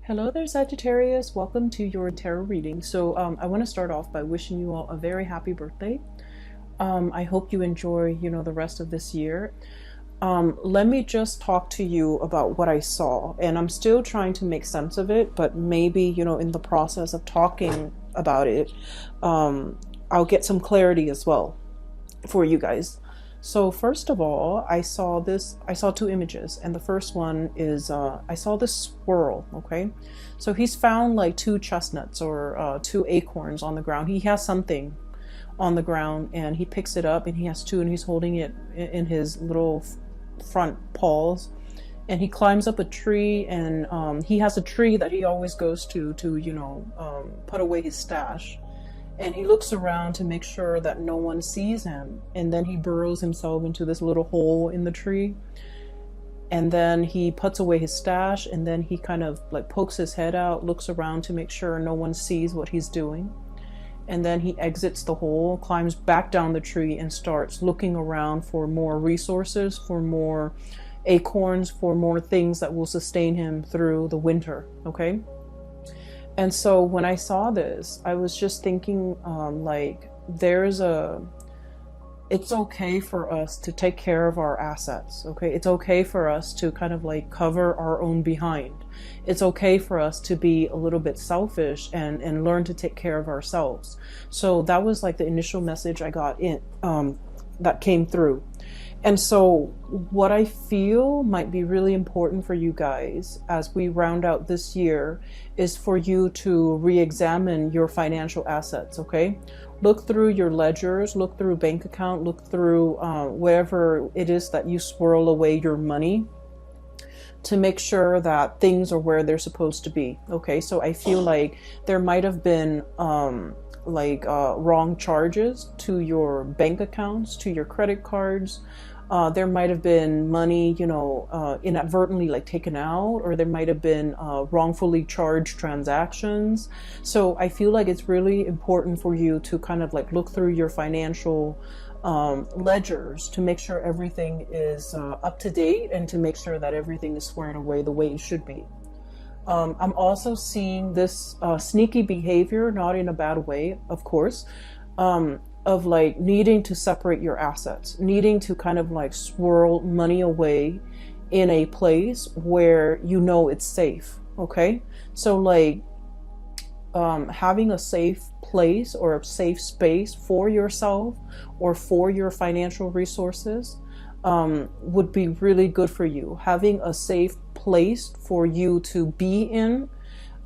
Hello there, Sagittarius. Welcome to your tarot reading. I want to start off by wishing you all a very happy birthday. I hope you enjoy, the rest of this year. Let me just talk to you about what I saw, and I'm still trying to make sense of it, but maybe, in the process of talking about it, I'll get some clarity as well for you guys. So first of all, I saw two images, and the first one is I saw this squirrel. Okay, so he's found like two chestnuts or two acorns on the ground. He has something on the ground and he picks it up, and he has two, and he's holding it in his little front paws, and he climbs up a tree, and he has a tree that he always goes to put away his stash. And he looks around to make sure that no one sees him. And then he burrows himself into this little hole in the tree. And then he puts away his stash, and then he kind of like pokes his head out, looks around to make sure no one sees what he's doing. And then he exits the hole, climbs back down the tree, and starts looking around for more resources, for more acorns, for more things that will sustain him through the winter. Okay. And so when I saw this, I was just thinking, it's okay for us to take care of our assets. Okay. It's okay for us to kind of like cover our own behind. It's okay for us to be a little bit selfish and learn to take care of ourselves. So that was like the initial message I got that came through. And so what I feel might be really important for you guys as we round out this year is for you to re-examine your financial assets, okay? Look through your ledgers, look through bank account, look through wherever it is that you swirl away your money to make sure that things are where they're supposed to be, okay? So I feel like there might have been wrong charges to your bank accounts, to your credit cards. There might have been money, inadvertently like taken out, or there might have been wrongfully charged transactions. So I feel like it's really important for you to kind of like look through your financial ledgers to make sure everything is up to date, and to make sure that everything is squared away the way it should be. I'm also seeing this sneaky behavior, not in a bad way, of course, of like needing to separate your assets, needing to kind of like swirl money away in a place where it's safe, okay? So like having a safe place or a safe space for yourself or for your financial resources would be really good for you. Having a safe place for you to be in,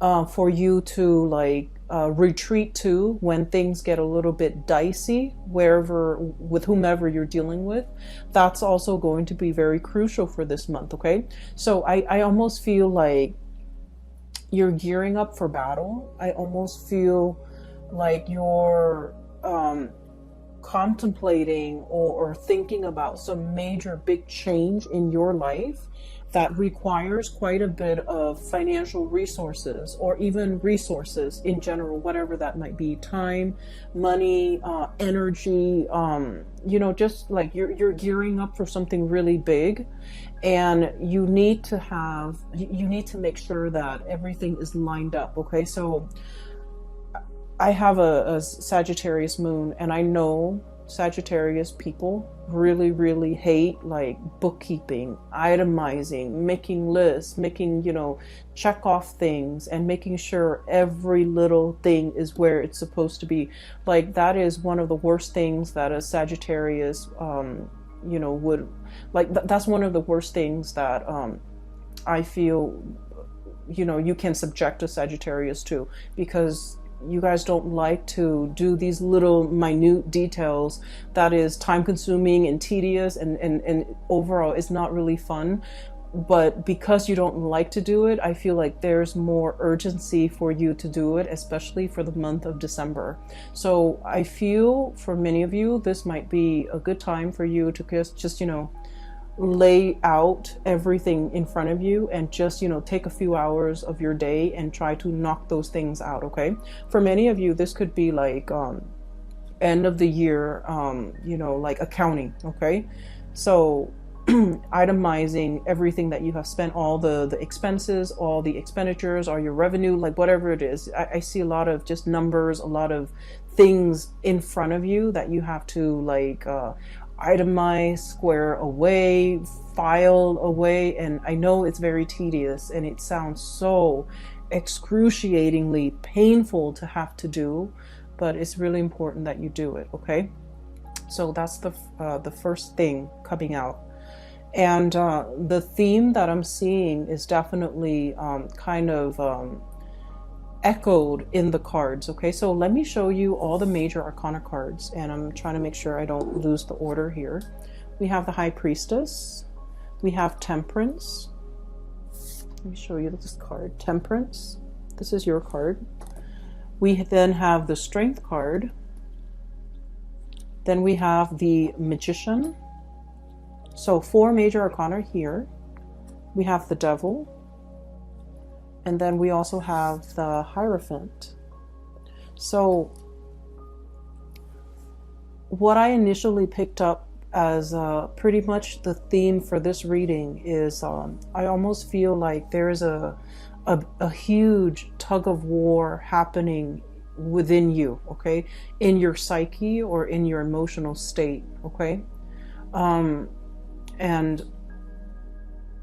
for you to like retreat to when things get a little bit dicey, with whomever you're dealing with. That's also going to be very crucial for this month, okay? So I almost feel like you're gearing up for battle. I almost feel like you're contemplating or thinking about some major big change in your life that requires quite a bit of financial resources, or even resources in general, whatever that might be: time, money, energy, just like you're gearing up for something really big, and you need to make sure that everything is lined up, okay? So I have a Sagittarius moon, and I know Sagittarius people really, really hate like bookkeeping, itemizing, making lists, making, check off things, and making sure every little thing is where it's supposed to be. Like that is one of the worst things that a Sagittarius, would like. That's one of the worst things that I feel, you can subject a Sagittarius to, because you guys don't like to do these little minute details that is time consuming and tedious, and overall it's not really fun. But because you don't like to do it, I feel like there's more urgency for you to do it, especially for the month of December. So I feel for many of you, this might be a good time for you to just lay out everything in front of you, and just take a few hours of your day and try to knock those things out, okay? For many of you, this could be like end of the year like accounting, okay? So itemizing everything that you have spent, all the expenses, all the expenditures, or your revenue, like whatever it is. I see a lot of just numbers, a lot of things in front of you that you have to like itemize, square away, file away. And I know it's very tedious and it sounds so excruciatingly painful to have to do, but it's really important that you do it. Okay, so that's the first thing coming out. And the theme that I'm seeing is definitely kind of echoed in the cards. Okay, so let me show you all the major arcana cards, and I'm trying to make sure I don't lose the order here. We have the High Priestess, we have Temperance. Let me show you this card, Temperance. This is your card. We then have the Strength card. Then we have the Magician. So 4 major arcana here. We have the Devil. And then we also have the Hierophant. So what I initially picked up as pretty much the theme for this reading is I almost feel like there is a huge tug of war happening within you, okay, in your psyche or in your emotional state, okay. And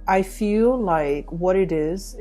I feel like what it is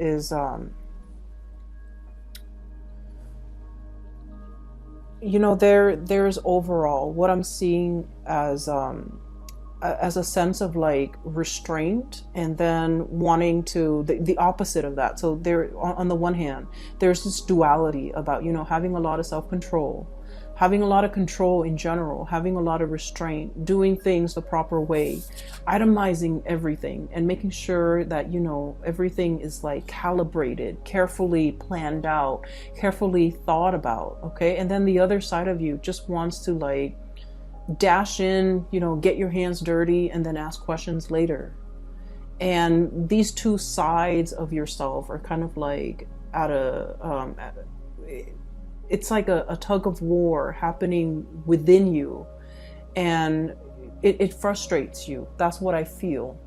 you know, there's overall what I'm seeing as a sense of like restraint, and then wanting to the opposite of that. So there, on the one hand, there's this duality about, you know, having a lot of self-control, having a lot of control in general, having a lot of restraint, doing things the proper way, itemizing everything, and making sure that, you know, everything is like calibrated, carefully planned out, carefully thought about, okay? And then the other side of you just wants to like dash in, you know, get your hands dirty, and then ask questions later. And these two sides of yourself are kind of like it's like a tug of war happening within you, and it frustrates you. That's what I feel.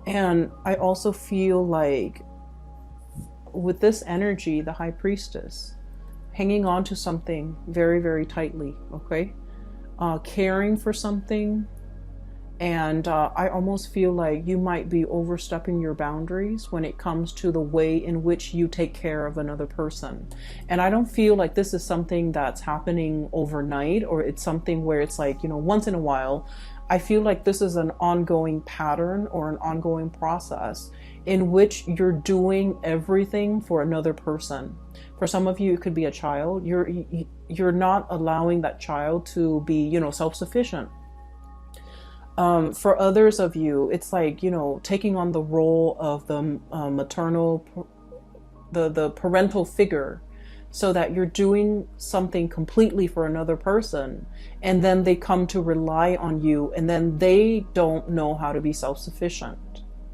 And I also feel like with this energy, the High Priestess, hanging on to something very, very tightly, okay? Caring for something, and I almost feel like you might be overstepping your boundaries when it comes to the way in which you take care of another person. And I don't feel like this is something that's happening overnight, or it's something where it's like, you know, once in a while. I feel like this is an ongoing pattern or an ongoing process in which you're doing everything for another person. For some of you, it could be a child. You're not allowing that child to be, you know, self-sufficient. For others of you, it's like, you know, taking on the role of the maternal, the parental figure, so that you're doing something completely for another person, and then they come to rely on you, and then they don't know how to be self-sufficient.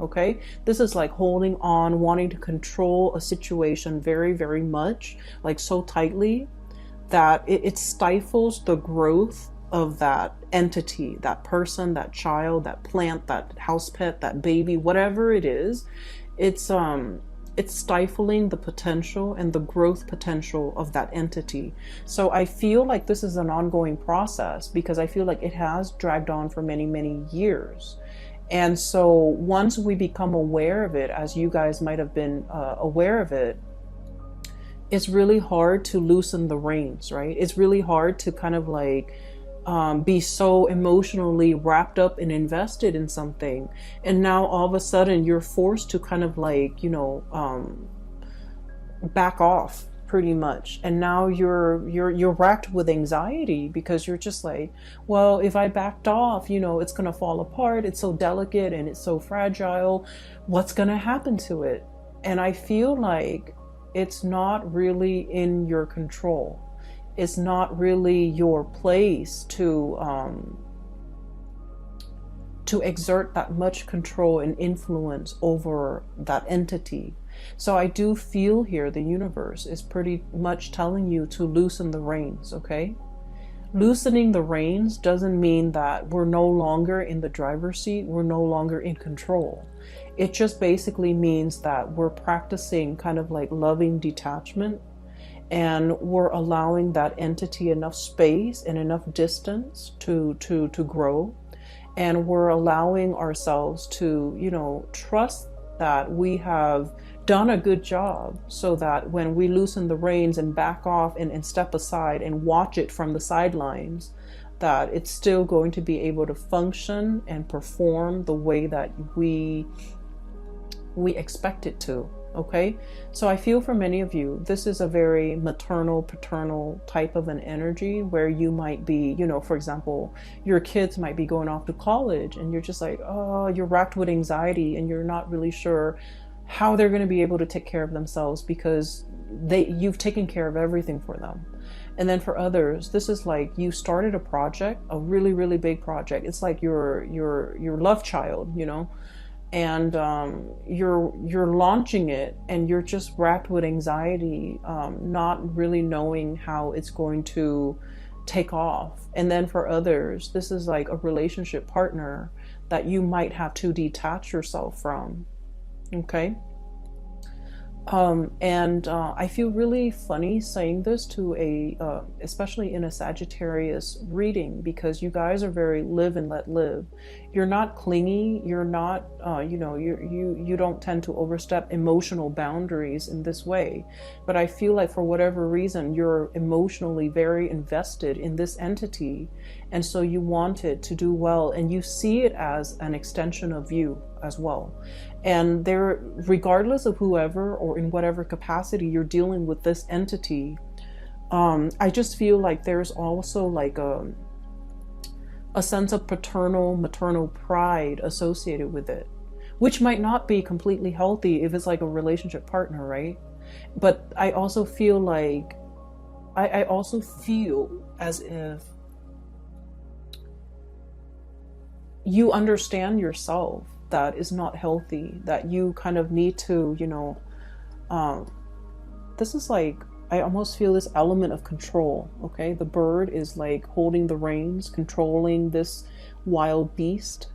Okay, this is like holding on, wanting to control a situation very, very much, like so tightly that it stifles the growth of that entity, that person, that child, that plant, that house pet, that baby, whatever it is. It's stifling the potential and the growth potential of that entity. So I feel like this is an ongoing process, because I feel like it has dragged on for many, many years. And so once we become aware of it, as you guys might have been aware of it, it's really hard to loosen the reins, right? It's really hard to kind of like be so emotionally wrapped up and invested in something, and now all of a sudden you're forced to kind of like, you know, back off pretty much. And now you're racked with anxiety, because you're just like, well, if I backed off, you know, it's gonna fall apart. It's so delicate and it's so fragile. What's gonna happen to it? And I feel like it's not really in your control. It's not really your place to exert that much control and influence over that entity. So I do feel here the universe is pretty much telling you to loosen the reins, okay? Loosening the reins doesn't mean that we're no longer in the driver's seat, we're no longer in control. It just basically means that we're practicing kind of like loving detachment, and we're allowing that entity enough space and enough distance to grow. And we're allowing ourselves to, you know, trust that we have done a good job, so that when we loosen the reins and back off and step aside and watch it from the sidelines, that it's still going to be able to function and perform the way that we expect it to. Okay, so I feel for many of you, this is a very maternal, paternal type of an energy, where you might be, you know, for example, your kids might be going off to college and you're just like, oh, you're racked with anxiety and you're not really sure how they're going to be able to take care of themselves, because you've taken care of everything for them. And then for others, this is like you started a project, a really, really big project. It's like your love child, you know, and you're launching it and you're just racked with anxiety, not really knowing how it's going to take off. And then for others, this is like a relationship partner that you might have to detach yourself from. Okay. I feel really funny saying this to especially in a Sagittarius reading, because you guys are very live and let live. You're not clingy. You're not, you don't tend to overstep emotional boundaries in this way. But I feel like for whatever reason, you're emotionally very invested in this entity. And so you want it to do well, and you see it as an extension of you as well. And there, regardless of whoever or in whatever capacity you're dealing with this entity, I just feel like there's also like a sense of paternal, maternal pride associated with it, which might not be completely healthy if it's like a relationship partner, right? But I also feel like, I also feel as if you understand yourself that is not healthy, that you kind of need to, this is like, I almost feel this element of control. Okay, the bird is like holding the reins, controlling this wild beast.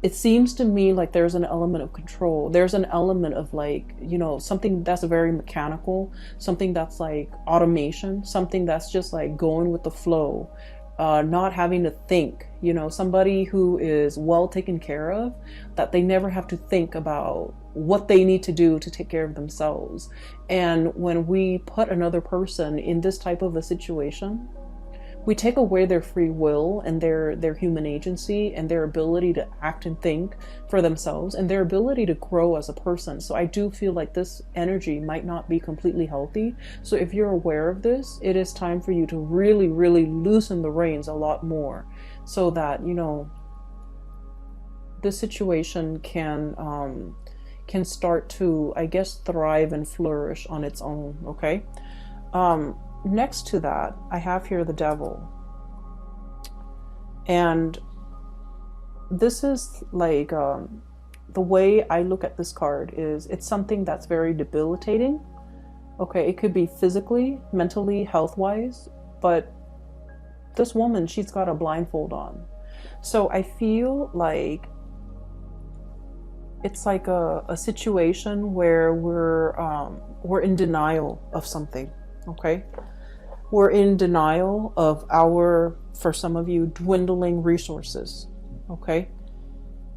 It seems to me like there's an element of control. There's an element of like, something that's very mechanical, something that's like automation, something that's just like going with the flow, not having to think, somebody who is well taken care of, that they never have to think about what they need to do to take care of themselves. And when we put another person in this type of a situation, we take away their free will and their human agency and their ability to act and think for themselves and their ability to grow as a person. So I do feel like this energy might not be completely healthy. So if you're aware of this, it is time for you to really, really loosen the reins a lot more, so that, this situation can start to, I guess, thrive and flourish on its own. Okay. Next to that, I have here the devil. And this is like, the way I look at this card is it's something that's very debilitating. Okay, it could be physically, mentally, health-wise, but this woman, she's got a blindfold on. So I feel like it's like a situation where we're in denial of something. Okay, we're in denial of for some of you, dwindling resources. Okay,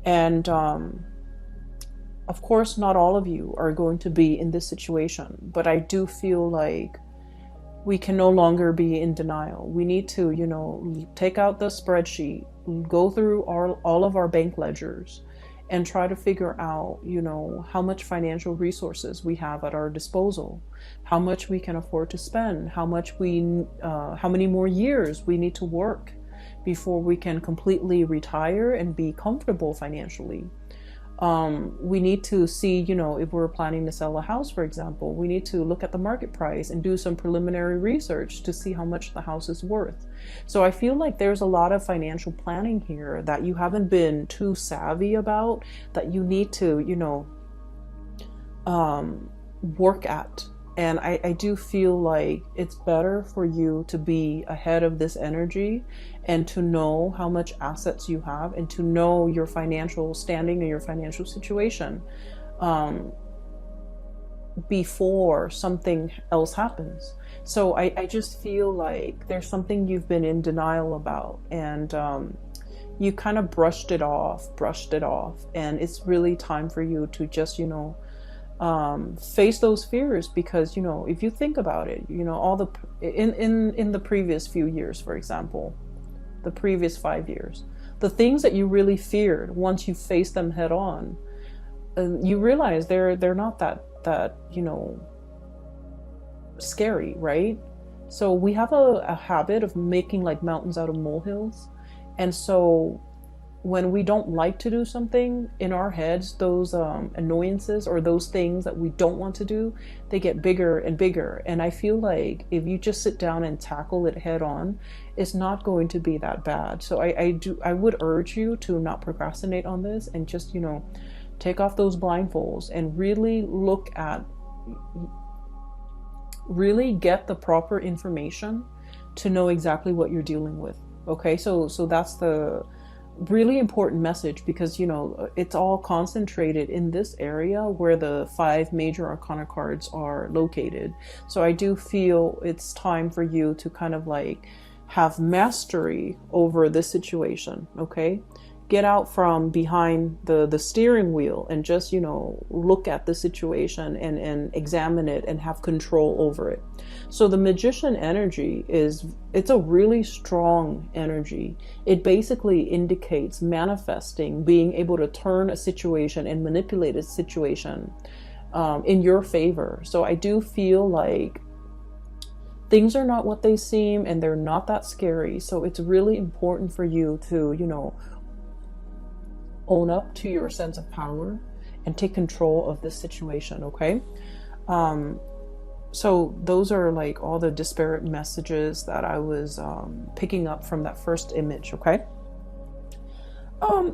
and of course, not all of you are going to be in this situation, but I do feel like we can no longer be in denial. We need to, take out the spreadsheet, go through all of our bank ledgers, and try to figure out, how much financial resources we have at our disposal, how much we can afford to spend, how many more years we need to work before we can completely retire and be comfortable financially. We need to see, if we're planning to sell a house, for example, we need to look at the market price and do some preliminary research to see how much the house is worth. So I feel like there's a lot of financial planning here that you haven't been too savvy about, that you need to, work at. And I do feel like it's better for you to be ahead of this energy and to know how much assets you have and to know your financial standing and your financial situation before something else happens. So I just feel like there's something you've been in denial about, and you kind of brushed it off, and it's really time for you to just, face those fears. Because, if you think about it, all the in the previous few years, for example, the previous 5 years, the things that you really feared, once you face them head on, you realize they're not that scary, right? So we have a habit of making like mountains out of molehills. And so when we don't like to do something, in our heads, those annoyances or those things that we don't want to do, they get bigger and bigger. And I feel like if you just sit down and tackle it head on, it's not going to be that bad. So I would urge you to not procrastinate on this, and just, take off those blindfolds and really get the proper information to know exactly what you're dealing with. Okay, so that's the really important message, because it's all concentrated in this area where the 5 major arcana cards are located. So I do feel it's time for you to kind of like have mastery over this situation. Okay, get out from behind the steering wheel and just look at the situation and examine it and have control over it. So the Magician energy it's a really strong energy. It basically indicates manifesting, being able to turn a situation and manipulate a situation in your favor. So I do feel like things are not what they seem, and they're not that scary. So it's really important for you to own up to your sense of power and take control of this situation. Okay, so those are like all the disparate messages that I was picking up from that first image. Okay,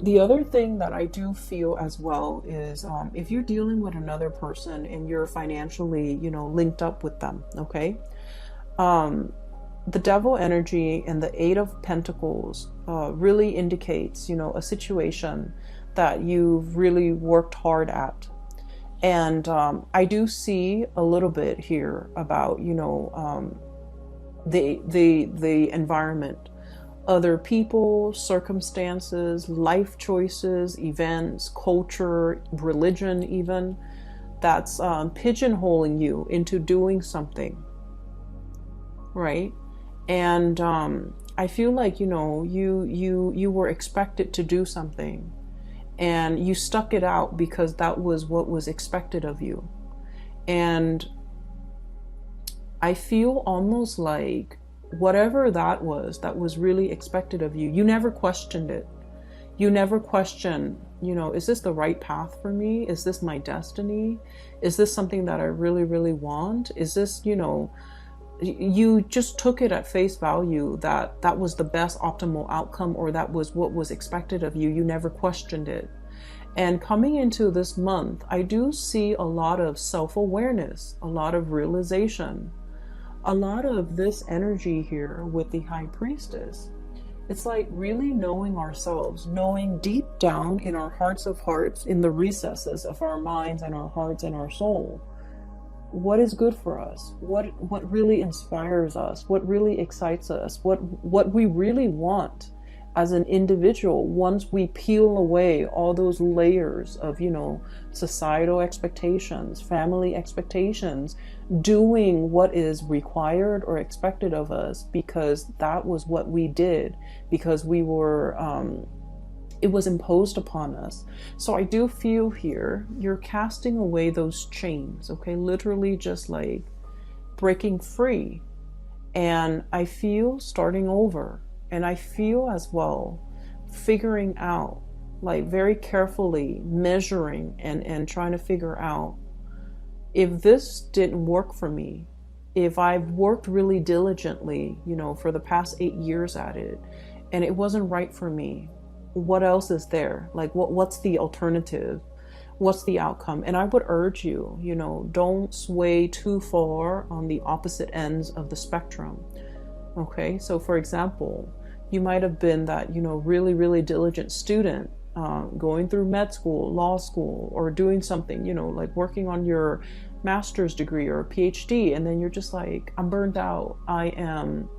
the other thing that I do feel as well is if you're dealing with another person and you're financially linked up with them. Okay, the Devil energy and the 8 of Pentacles really indicates, a situation that you've really worked hard at. And I do see a little bit here about, the environment, other people, circumstances, life choices, events, culture, religion, even, that's pigeonholing you into doing something, right? And I feel like you were expected to do something, and you stuck it out because that was what was expected of you. And I feel almost like whatever that was really expected of you, you never questioned it. You never questioned, is this the right path for me? Is this my destiny? Is this something that I really, really want? Is this, you just took it at face value that was the best optimal outcome, or that was what was expected of you. You never questioned it. And coming into this month, I do see a lot of self-awareness, a lot of realization, a lot of this energy here with the High Priestess. It's like really knowing ourselves, knowing deep down in our hearts of hearts, in the recesses of our minds and our hearts and our soul, what is good for us, what really inspires us, what really excites us, what we really want as an individual. Once we peel away all those layers of societal expectations, family expectations, doing what is required or expected of us because that was what we did, because we were it was imposed upon us. So I do feel here you're casting away those chains, okay? Literally just like breaking free. And I feel starting over. And I feel as well figuring out, like very carefully measuring and trying to figure out, if this didn't work for me, if I've worked really diligently, for the past 8 years at it, and it wasn't right for me, what else is there? Like what's the alternative? what's the outcome? And I would urge you, you know, don't sway too far on the opposite ends of the spectrum. Okay, so for example, you might have been that, you know, really, really diligent student, going through med school, law school, or doing something, you know, like working on your master's degree or a PhD, and then you're just like, I'm burned out. I'm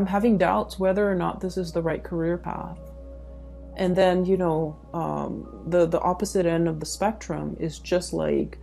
having doubts whether or not this is the right career path. And then, you know, the opposite end of the spectrum is just like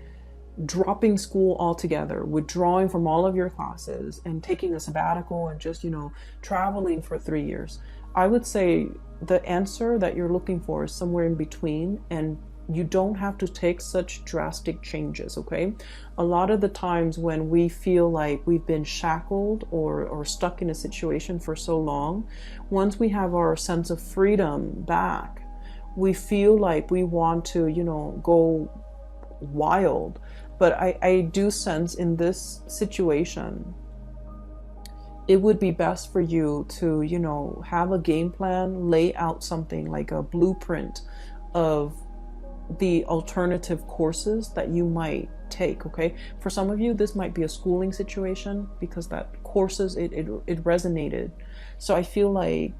dropping school altogether, withdrawing from all of your classes and taking a sabbatical and just, you know, traveling for 3 years. I would say the answer that you're looking for is somewhere in between, and you don't have to take such drastic changes, okay? A lot of the times when we feel like we've been shackled or stuck in a situation for so long, once we have our sense of freedom back, we feel like we want to, you know, go wild. But I do sense in this situation, it would be best for you to, you know, have a game plan, lay out something like a blueprint of the alternative courses that you might take, okay? For some of you, this might be a schooling situation because that courses, it resonated. So I feel like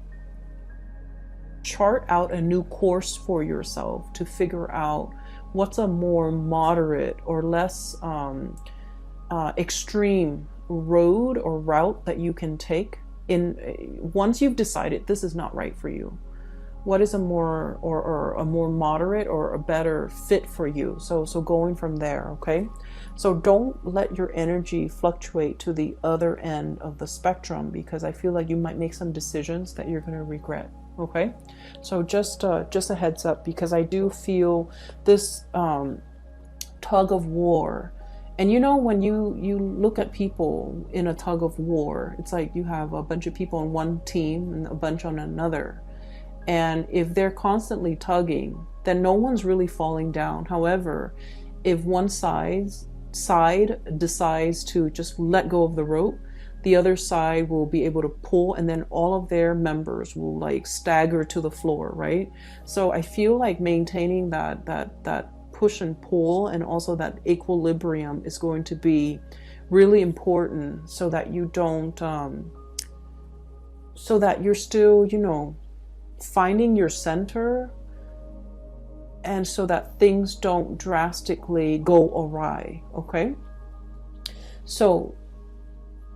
chart out a new course for yourself to figure out what's a more moderate or less extreme road or route that you can take in once you've decided this is not right for you. What is a more or a more moderate or a better fit for you? So going from there, okay? So don't let your energy fluctuate to the other end of the spectrum, because I feel like you might make some decisions that you're going to regret. Okay, so just a heads up, because I do feel this tug of war. And you know, when you look at people in a tug of war, it's like you have a bunch of people on one team and a bunch on another. And if they're constantly tugging, then no one's really falling down. However, if one side decides to just let go of the rope, the other side will be able to pull, and then all of their members will like stagger to the floor, right? So I feel like maintaining that push and pull and also that equilibrium is going to be really important, so that you don't, so that you're still, you know, finding your center, and so that things don't drastically go awry, okay? So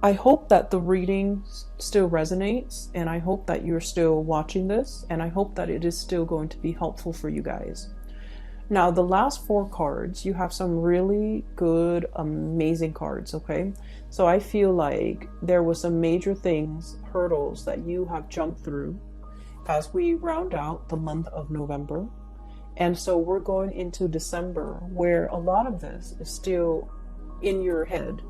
I hope that the reading still resonates, and I hope that you're still watching this, and I hope that it is still going to be helpful for you guys. Now, the last 4 cards, you have some really good, amazing cards, okay? So I feel like there was some major things, hurdles that you have jumped through as we round out the month of November. And so we're going into December, where a lot of this is still in your head.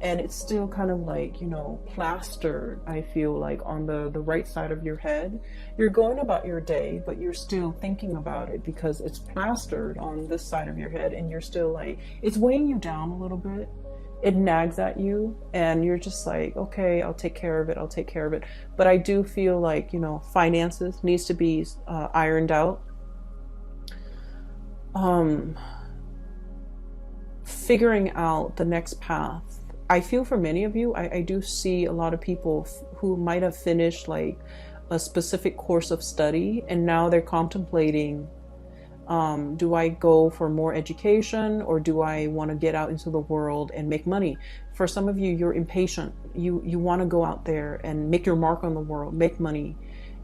And it's still kind of like, you know, plastered, I feel like, on the right side of your head. You're going about your day, but you're still thinking about it because it's plastered on this side of your head, and you're still like, it's weighing you down a little bit. It nags at you, and you're just like, okay, I'll take care of it. I'll take care of it. But I do feel like, you know, finances needs to be ironed out. Figuring out the next path. I feel for many of you, I do see a lot of people who might have finished like a specific course of study, and now they're contemplating, do I go for more education, or do I want to get out into the world and make money? For some of you, you're impatient. You want to go out there and make your mark on the world, make money,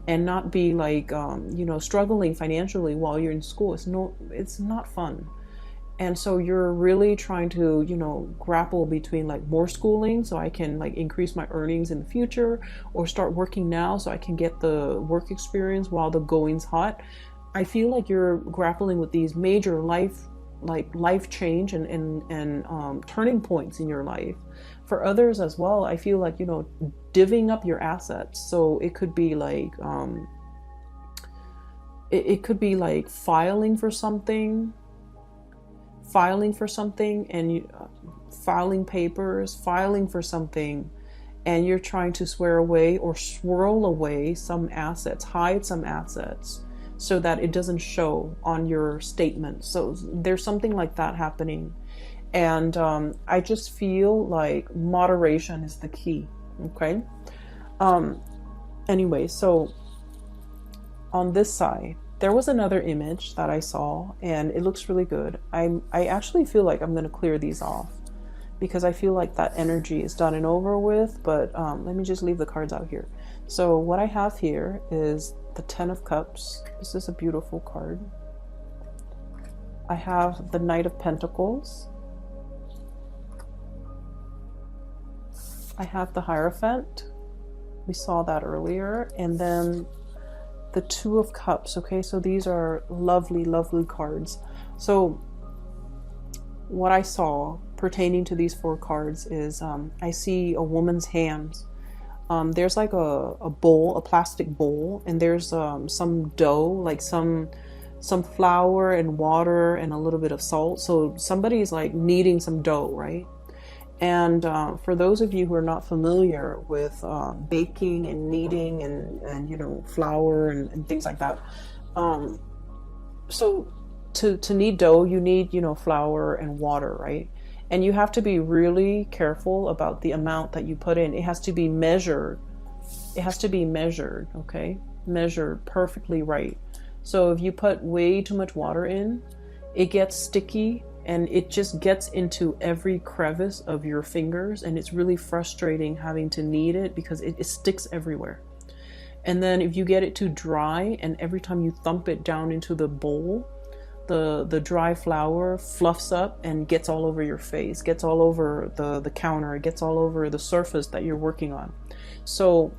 and not be like, you know, struggling financially while you're in school. It's not fun. And so you're really trying to, you know, grapple between like more schooling so I can like increase my earnings in the future, or start working now so I can get the work experience while the going's hot. I feel like you're grappling with these major life change and turning points in your life. For others as well, I feel like, you know, divvying up your assets. So it could be like, it could be like filing for something, and you filing papers, filing for something, and you're trying to swear away or swirl away some assets, hide some assets, so that it doesn't show on your statement. So there's something like that happening. And I just feel like moderation is the key. Okay. Anyway, so on this side, there was another image that I saw, and it looks really good. I actually feel like I'm going to clear these off, because I feel like that energy is done and over with. But let me just leave the cards out here. So what I have here is the Ten of Cups. This is a beautiful card. I have the Knight of Pentacles. I have the Hierophant. We saw that earlier. And then the Two of Cups. Okay, so these are lovely, lovely cards. So what I saw pertaining to these 4 cards is I see a woman's hands. There's like a bowl, a plastic bowl, and there's some dough, like some flour and water and a little bit of salt. So somebody's like kneading some dough, right? And for those of you who are not familiar with baking and kneading and you know, flour and things like that, so to knead dough, you need, you know, flour and water, right? And you have to be really careful about the amount that you put in. It has to be measured. It has to be measured, okay? Measured perfectly right. So if you put way too much water in, it gets sticky, and it just gets into every crevice of your fingers, and it's really frustrating having to knead it because it sticks everywhere. And then if you get it too dry, and every time you thump it down into the bowl, the dry flour fluffs up and gets all over your face, gets all over the counter, it gets all over the surface that you're working on. So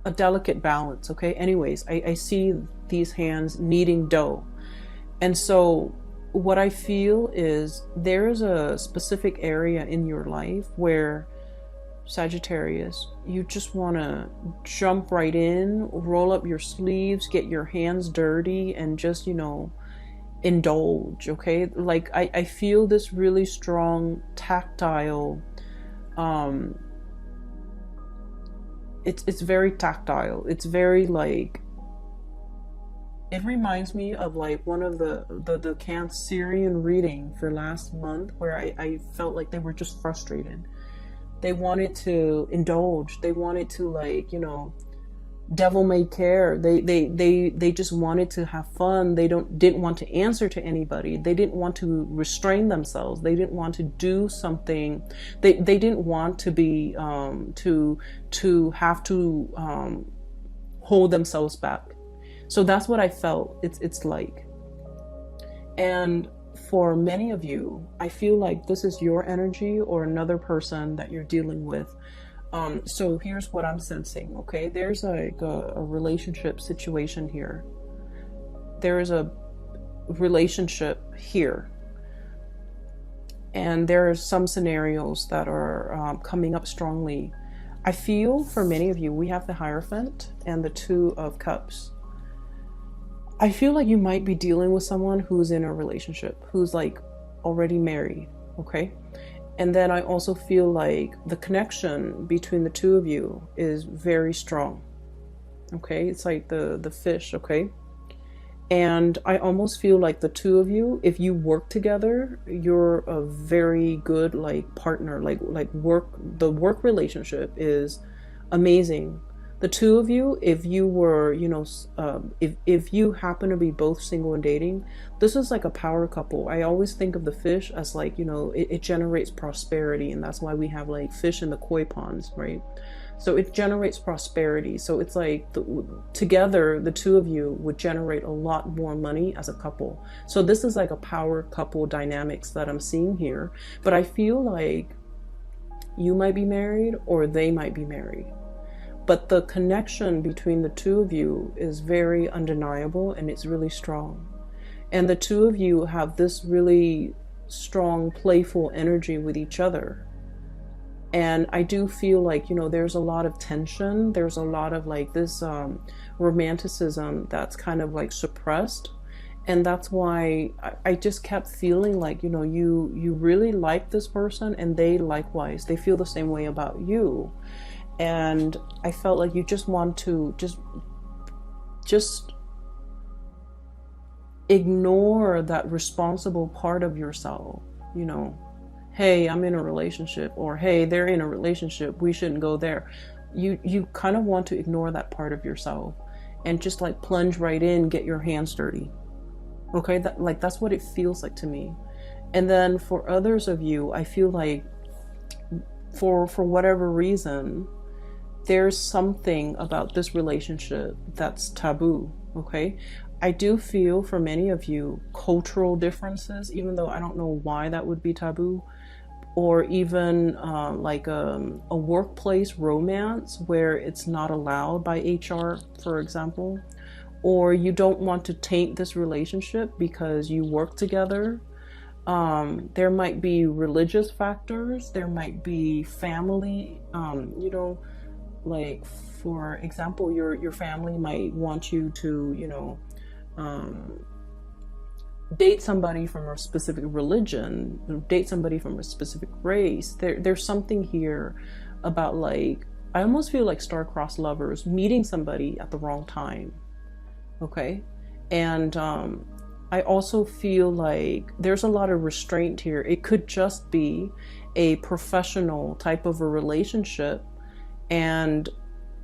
a delicate balance, okay? Anyways, I see these hands kneading dough. And so what I feel is there's a specific area in your life where, Sagittarius, you just want to jump right in, roll up your sleeves, get your hands dirty, and just, you know, indulge, okay? Like I feel this really strong tactile, it's very tactile. It's very like, it reminds me of like one of the Cancerian reading for last month, where I felt like they were just frustrated. They wanted to indulge. They wanted to, like, you know, devil may care. They just wanted to have fun. They didn't want to answer to anybody. They didn't want to restrain themselves. They didn't want to do something. They didn't want to be to have to hold themselves back. So that's what I felt it's like. And for many of you, I feel like this is your energy or another person that you're dealing with. So here's what I'm sensing, okay? There's like a relationship situation here. There is a relationship here. And there are some scenarios that are coming up strongly. I feel for many of you, we have the Hierophant and the Two of Cups. I feel like you might be dealing with someone who's in a relationship, who's like already married, okay? And then I also feel like the connection between the two of you is very strong, okay? It's like the fish, okay? And I almost feel like the two of you, if you work together, you're a very good like partner, like the work relationship is amazing. The two of you, if you were, you know, if you happen to be both single and dating, this is like a power couple. I always think of the fish as like, you know, it generates prosperity, and that's why we have like fish in the koi ponds, right? So it generates prosperity. So it's like together, the two of you would generate a lot more money as a couple. So this is like a power couple dynamics that I'm seeing here. But I feel like you might be married or they might be married. But the connection between the two of you is very undeniable, and it's really strong. And the two of you have this really strong, playful energy with each other. And I do feel like, you know, there's a lot of tension. There's a lot of like this romanticism that's kind of like suppressed. And that's why I just kept feeling like, you know, you really like this person, and they likewise, they feel the same way about you. And I felt like you just want to just just ignore that responsible part of yourself. You know, hey, I'm in a relationship, or hey, they're in a relationship, we shouldn't go there. You kind of want to ignore that part of yourself and just like plunge right in, get your hands dirty. Okay, that's what it feels like to me. And then for others of you, I feel like for whatever reason, there's something about this relationship that's taboo. Okay, I do feel for many of you, cultural differences, even though I don't know why that would be taboo, or even like a workplace romance where it's not allowed by HR, for example, or you don't want to taint this relationship because you work together. There might be religious factors, there might be family, you know, like for example, your family might want you to, you know, date somebody from a specific religion, date somebody from a specific race. There's something here about, like, I almost feel like star-crossed lovers meeting somebody at the wrong time. Okay, and I also feel like there's a lot of restraint here. It could just be a professional type of a relationship, and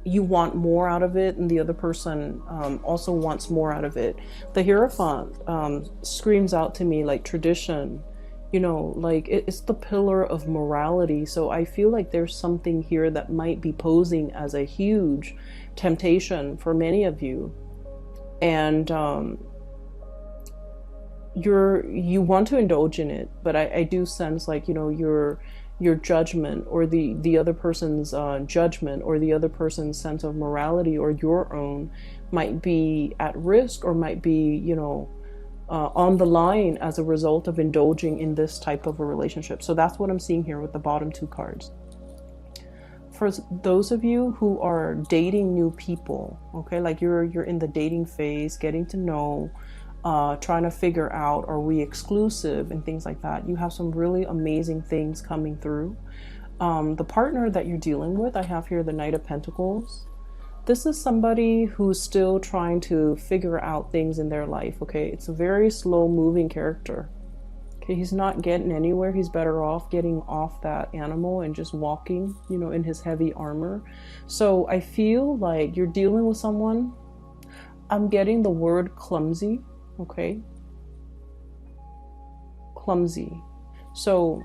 you want more out of it, and the other person also wants more out of it. The Hierophant screams out to me like tradition, you know, like it's the pillar of morality. So I feel like there's something here that might be posing as a huge temptation for many of you. And you want to indulge in it, but I do sense like, you know, your judgment, or the other person's judgment, or the other person's sense of morality, or your own, might be at risk, or might be, you know, on the line as a result of indulging in this type of a relationship. So that's what I'm seeing here with the bottom two cards. For those of you who are dating new people, okay, like you're in the dating phase, getting to know, trying to figure out, are we exclusive and things like that. You have some really amazing things coming through. The partner that you're dealing with, I have here the Knight of Pentacles. This is somebody who's still trying to figure out things in their life. Okay, it's a very slow moving character. Okay, he's not getting anywhere. He's better off getting off that animal and just walking, you know, in his heavy armor. So I feel like you're dealing with someone. I'm getting the word clumsy. Okay, clumsy. So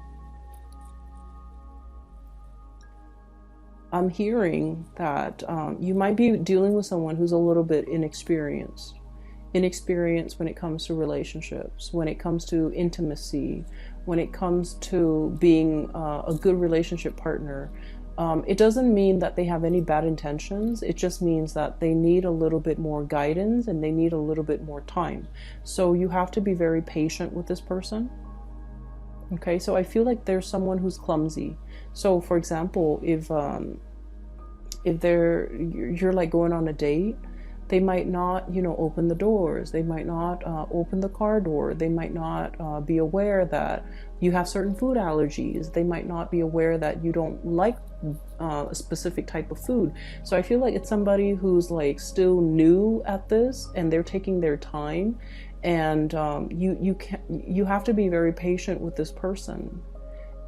I'm hearing that you might be dealing with someone who's a little bit inexperienced when it comes to relationships, when it comes to intimacy, when it comes to being a good relationship partner. It doesn't mean that they have any bad intentions. It just means that they need a little bit more guidance and they need a little bit more time. So you have to be very patient with this person. Okay, so I feel like there's someone who's clumsy. So for example, if you're like going on a date, they might not, you know, open the doors. They might not open the car door. They might not be aware that you have certain food allergies. They might not be aware that you don't like a specific type of food. So I feel like it's somebody who's like still new at this, and they're taking their time. And you have to be very patient with this person.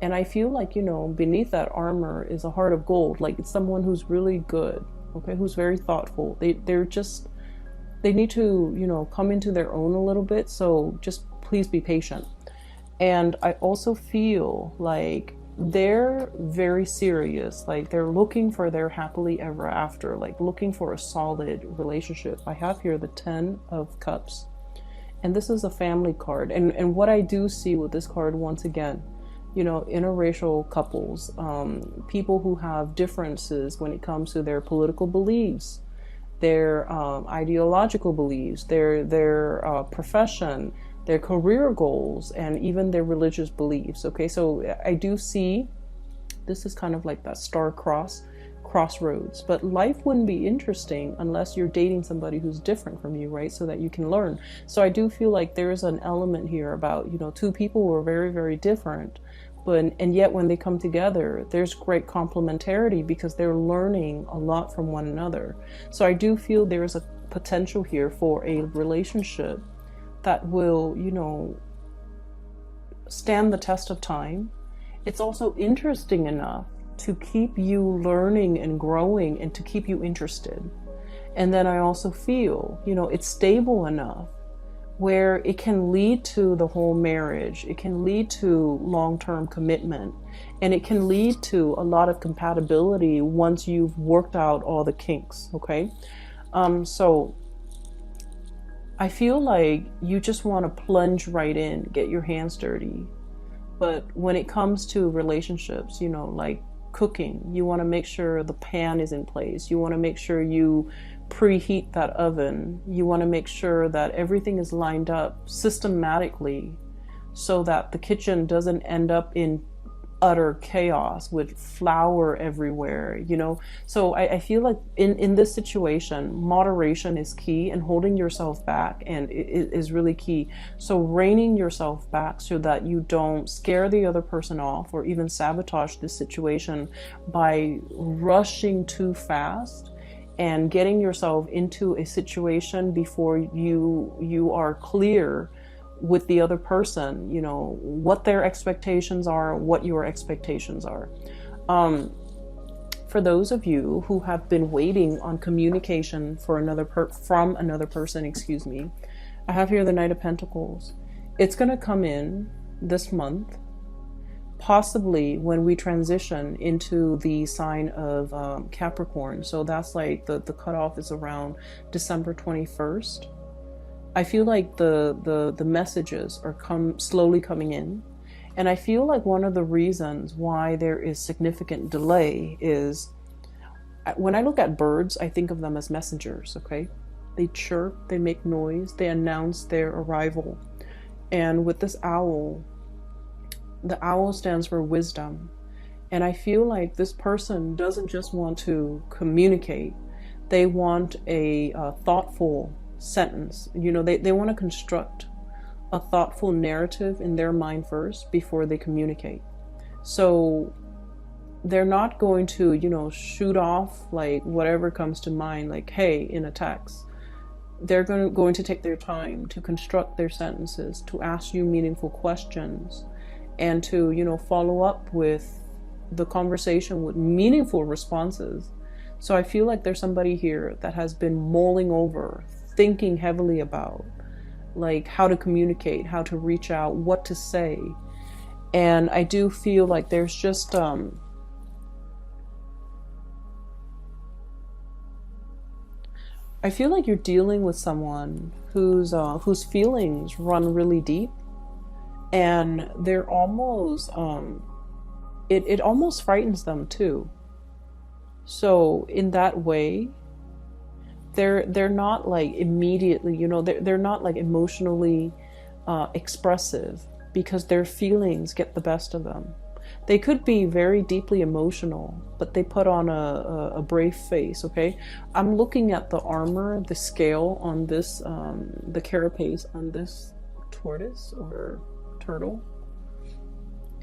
And I feel like, you know, beneath that armor is a heart of gold. Like, it's someone who's really good. Okay, who's very thoughtful. They need to, you know, come into their own a little bit. So just please be patient. And I also feel like they're very serious. Like, they're looking for their happily ever after, like looking for a solid relationship. I have here the 10 of Cups, and this is a family card. And what I do see with this card, once again, you know, interracial couples, people who have differences when it comes to their political beliefs, their ideological beliefs, their profession, their career goals, and even their religious beliefs. Okay, so I do see this is kind of like that crossroads. But life wouldn't be interesting unless you're dating somebody who's different from you, right? So that you can learn. So I do feel like there's an element here about, you know, two people who are very, very different, and yet when they come together, there's great complementarity because they're learning a lot from one another. So I do feel there's potential here for a relationship that will, you know, stand the test of time. It's also interesting enough to keep you learning and growing and to keep you interested. And then I also feel, you know, it's stable enough where it can lead to the whole marriage. It can lead to long-term commitment, and it can lead to a lot of compatibility once you've worked out all the kinks, okay? So I feel like you just want to plunge right in, get your hands dirty. But when it comes to relationships, you know, like cooking, you want to make sure the pan is in place. You want to make sure you preheat that oven. You want to make sure that everything is lined up systematically so that the kitchen doesn't end up in utter chaos with flour everywhere, you know. So I feel like in this situation, moderation is key, and holding yourself back and is really key. So reining yourself back so that you don't scare the other person off or even sabotage this situation by rushing too fast and getting yourself into a situation before you are clear with the other person, you know, what their expectations are, what your expectations are. For those of you who have been waiting on communication from another person, excuse me, I have here the Knight of Pentacles. It's going to come in this month, possibly when we transition into the sign of Capricorn. So that's like the cutoff is around December 21st. I feel like the messages are slowly coming in. And I feel like one of the reasons why there is significant delay is when I look at birds, I think of them as messengers, okay? They chirp, they make noise, they announce their arrival. And with this owl, the owl stands for wisdom. And I feel like this person doesn't just want to communicate. They want a thoughtful sentence. You know, they want to construct a thoughtful narrative in their mind first before they communicate. So they're not going to, you know, shoot off like whatever comes to mind, like, hey, in a text. They're going to take their time to construct their sentences, to ask you meaningful questions, and to, you know, follow up with the conversation with meaningful responses. So I feel like there's somebody here that has been mulling over, thinking heavily about like how to communicate, how to reach out, what to say. And I do feel like there's just I feel like you're dealing with someone whose feelings run really deep, and they're almost it almost frightens them too. So in that way, they're not like immediately, you know, they're not like emotionally expressive because their feelings get the best of them. They could be very deeply emotional, but they put on a brave face, okay? I'm looking at the armor, the scale on this, the carapace on this tortoise or turtle.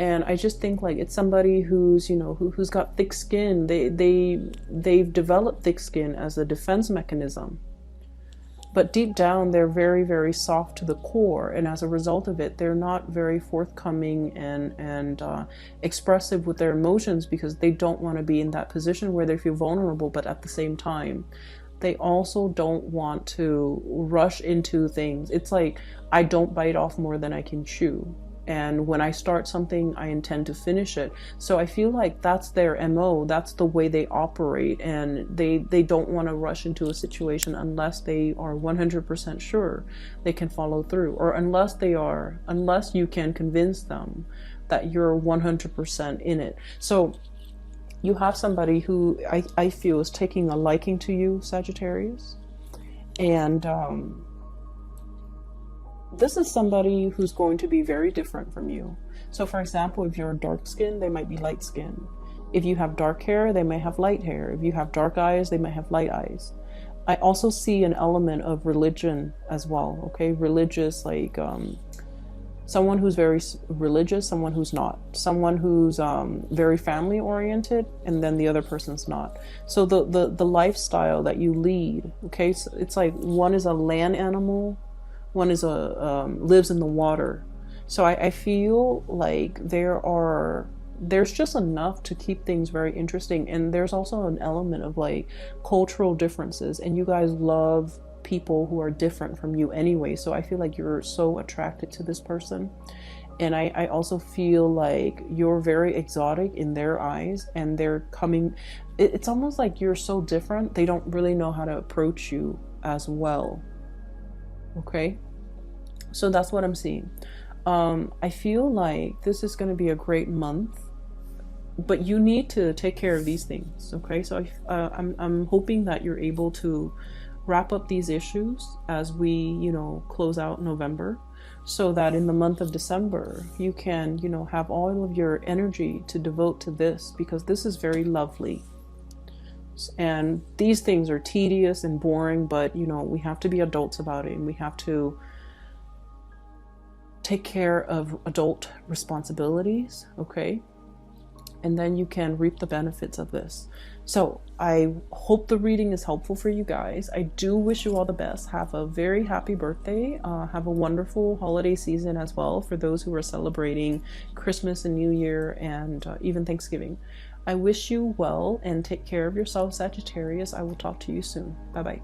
And I just think like it's somebody who's, you know, who's got thick skin. They've developed thick skin as a defense mechanism. But deep down, they're very, very soft to the core. And as a result of it, they're not very forthcoming and expressive with their emotions because they don't want to be in that position where they feel vulnerable. But at the same time, they also don't want to rush into things. It's like, I don't bite off more than I can chew. And when I start something, I intend to finish it. So I feel like that's their MO. That's the way they operate. And they don't want to rush into a situation unless they are 100% sure they can follow through. Or unless you can convince them that you're 100% in it. So you have somebody who I feel is taking a liking to you, Sagittarius. And this is somebody who's going to be very different from you. So for example, if you're dark skinned, they might be light skinned. If you have dark hair, they may have light hair. If you have dark eyes, they may have light eyes. I also see an element of religion as well, okay? Religious, like someone who's very religious, someone who's not, someone who's very family oriented, and then the other person's not. So the lifestyle that you lead, okay, so it's like one is a land animal, one is lives in the water. So I feel like there's just enough to keep things very interesting. And there's also an element of like cultural differences, and you guys love people who are different from you anyway. So I feel like you're so attracted to this person. And I also feel like you're very exotic in their eyes, and they're coming, it's almost like you're so different, they don't really know how to approach you as well. Okay, so that's what I'm seeing. I feel like this is going to be a great month, but you need to take care of these things. Okay, so I'm hoping that you're able to wrap up these issues as we, close out November, so that in the month of December, you can, have all of your energy to devote to this, because this is very lovely. And these things are tedious and boring, but, we have to be adults about it, and we have to take care of adult responsibilities, okay? And then you can reap the benefits of this. So I hope the reading is helpful for you guys. I do wish you all the best. Have a very happy birthday. Have a wonderful holiday season as well for those who are celebrating Christmas and New Year, and even Thanksgiving. I wish you well, and take care of yourself, Sagittarius. I will talk to you soon. Bye-bye.